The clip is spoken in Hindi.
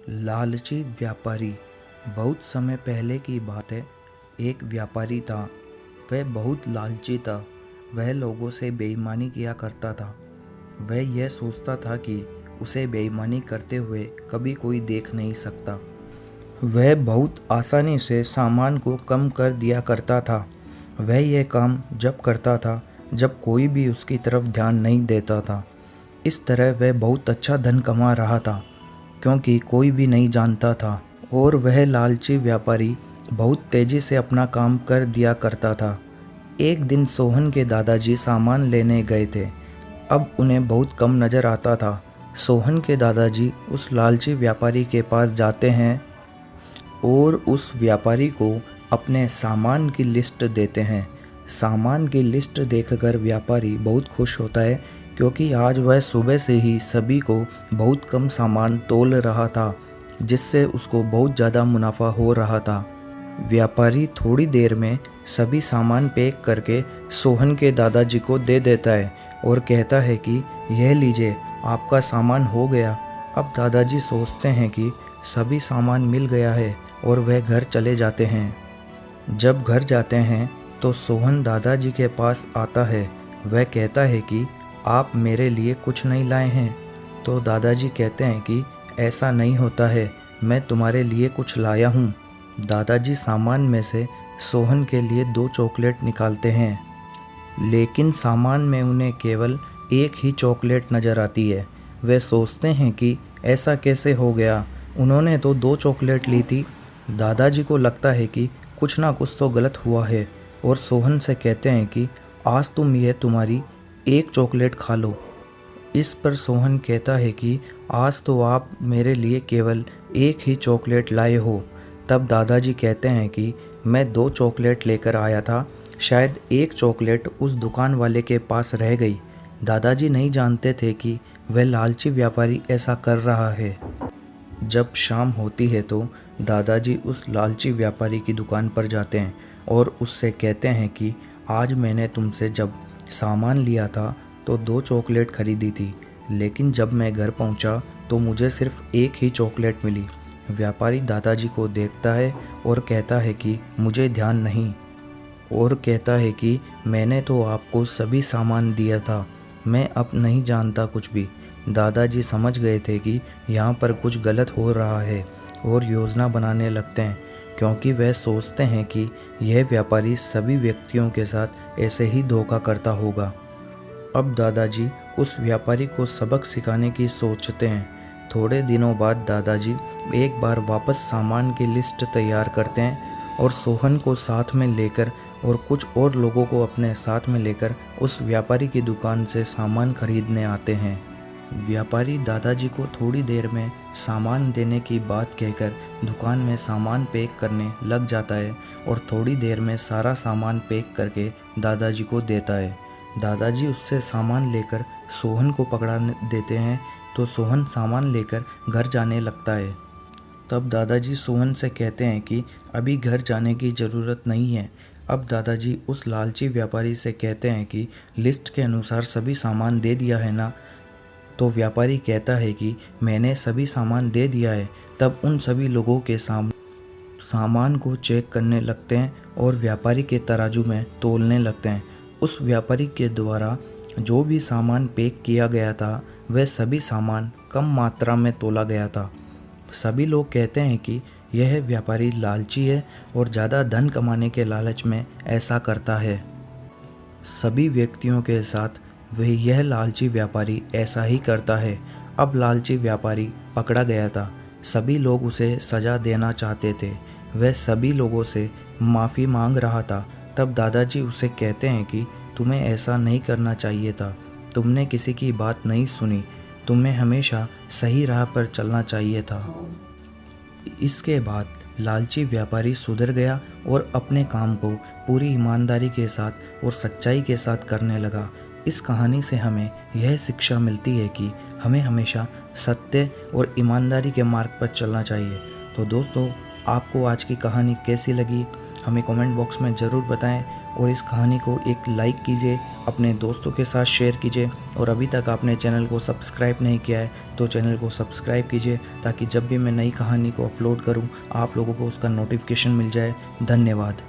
लालची व्यापारी। बहुत समय पहले की बात है। एक व्यापारी था। वह बहुत लालची था। वह लोगों से बेईमानी किया करता था। वह यह सोचता था कि उसे बेईमानी करते हुए कभी कोई देख नहीं सकता। वह बहुत आसानी से सामान को कम कर दिया करता था। वह यह काम जब करता था जब कोई भी उसकी तरफ ध्यान नहीं देता था। इस तरह वह बहुत अच्छा धन कमा रहा था, क्योंकि कोई भी नहीं जानता था। और वह लालची व्यापारी बहुत तेज़ी से अपना काम कर दिया करता था। एक दिन सोहन के दादाजी सामान लेने गए थे। अब उन्हें बहुत कम नज़र आता था। सोहन के दादाजी उस लालची व्यापारी के पास जाते हैं और उस व्यापारी को अपने सामान की लिस्ट देते हैं। सामान की लिस्ट देखकर व्यापारी बहुत खुश होता है, क्योंकि आज वह सुबह से ही सभी को बहुत कम सामान तोल रहा था, जिससे उसको बहुत ज़्यादा मुनाफा हो रहा था। व्यापारी थोड़ी देर में सभी सामान पैक करके सोहन के दादाजी को दे देता है और कहता है कि यह लीजिए, आपका सामान हो गया। अब दादाजी सोचते हैं कि सभी सामान मिल गया है और वह घर चले जाते हैं। जब घर जाते हैं तो सोहन दादाजी के पास आता है। वह कहता है कि आप मेरे लिए कुछ नहीं लाए हैं। तो दादाजी कहते हैं कि ऐसा नहीं होता है, मैं तुम्हारे लिए कुछ लाया हूँ। दादाजी सामान में से सोहन के लिए 2 चॉकलेट निकालते हैं, लेकिन सामान में उन्हें केवल एक ही चॉकलेट नज़र आती है। वे सोचते हैं कि ऐसा कैसे हो गया, उन्होंने तो 2 चॉकलेट ली थी। दादाजी को लगता है कि कुछ ना कुछ तो गलत हुआ है और सोहन से कहते हैं कि आज तुम यह तुम्हारी एक चॉकलेट खा लो। इस पर सोहन कहता है कि आज तो आप मेरे लिए केवल एक ही चॉकलेट लाए हो। तब दादाजी कहते हैं कि मैं 2 चॉकलेट लेकर आया था, शायद एक चॉकलेट उस दुकान वाले के पास रह गई। दादाजी नहीं जानते थे कि वह लालची व्यापारी ऐसा कर रहा है। जब शाम होती है तो दादाजी उस लालची व्यापारी की दुकान पर जाते हैं और उससे कहते हैं कि आज मैंने तुमसे जब सामान लिया था तो 2 चॉकलेट खरीदी थी, लेकिन जब मैं घर पहुंचा तो मुझे सिर्फ एक ही चॉकलेट मिली। व्यापारी दादाजी को देखता है और कहता है कि मुझे ध्यान नहीं, और कहता है कि मैंने तो आपको सभी सामान दिया था, मैं अब नहीं जानता कुछ भी। दादाजी समझ गए थे कि यहाँ पर कुछ गलत हो रहा है और योजना बनाने लगते हैं, क्योंकि वह सोचते हैं कि यह व्यापारी सभी व्यक्तियों के साथ ऐसे ही धोखा करता होगा। अब दादाजी उस व्यापारी को सबक सिखाने की सोचते हैं। थोड़े दिनों बाद दादाजी एक बार वापस सामान की लिस्ट तैयार करते हैं और सोहन को साथ में लेकर और कुछ और लोगों को अपने साथ में लेकर उस व्यापारी की दुकान से सामान खरीदने आते हैं। व्यापारी दादाजी को थोड़ी देर में सामान देने की बात कहकर दुकान में सामान पैक करने लग जाता है और थोड़ी देर में सारा सामान पैक करके दादाजी को देता है। दादाजी उससे सामान लेकर सोहन को पकड़ा देते हैं, तो सोहन सामान लेकर घर जाने लगता है। तब दादाजी सोहन से कहते हैं कि अभी घर जाने की ज़रूरत नहीं है। अब दादाजी उस लालची व्यापारी से कहते हैं कि लिस्ट के अनुसार सभी सामान दे दिया है ना। तो व्यापारी कहता है कि मैंने सभी सामान दे दिया है। तब उन सभी लोगों के सामान को चेक करने लगते हैं और व्यापारी के तराजू में तोलने लगते हैं। उस व्यापारी के द्वारा जो भी सामान पैक किया गया था वह सभी सामान कम मात्रा में तोला गया था। सभी लोग कहते हैं कि यह व्यापारी लालची है और ज़्यादा धन कमाने के लालच में ऐसा करता है। सभी व्यक्तियों के साथ वह यह लालची व्यापारी ऐसा ही करता है। अब लालची व्यापारी पकड़ा गया था। सभी लोग उसे सज़ा देना चाहते थे। वह सभी लोगों से माफ़ी मांग रहा था। तब दादाजी उसे कहते हैं कि तुम्हें ऐसा नहीं करना चाहिए था, तुमने किसी की बात नहीं सुनी, तुम्हें हमेशा सही राह पर चलना चाहिए था। इसके बाद लालची व्यापारी सुधर गया और अपने काम को पूरी ईमानदारी के साथ और सच्चाई के साथ करने लगा। इस कहानी से हमें यह शिक्षा मिलती है कि हमें हमेशा सत्य और ईमानदारी के मार्ग पर चलना चाहिए। तो दोस्तों, आपको आज की कहानी कैसी लगी हमें कमेंट बॉक्स में ज़रूर बताएं और इस कहानी को एक लाइक कीजिए, अपने दोस्तों के साथ शेयर कीजिए और अभी तक आपने चैनल को सब्सक्राइब नहीं किया है तो चैनल को सब्सक्राइब कीजिए ताकि जब भी मैं नई कहानी को अपलोड करूं आप लोगों को उसका नोटिफिकेशन मिल जाए। धन्यवाद।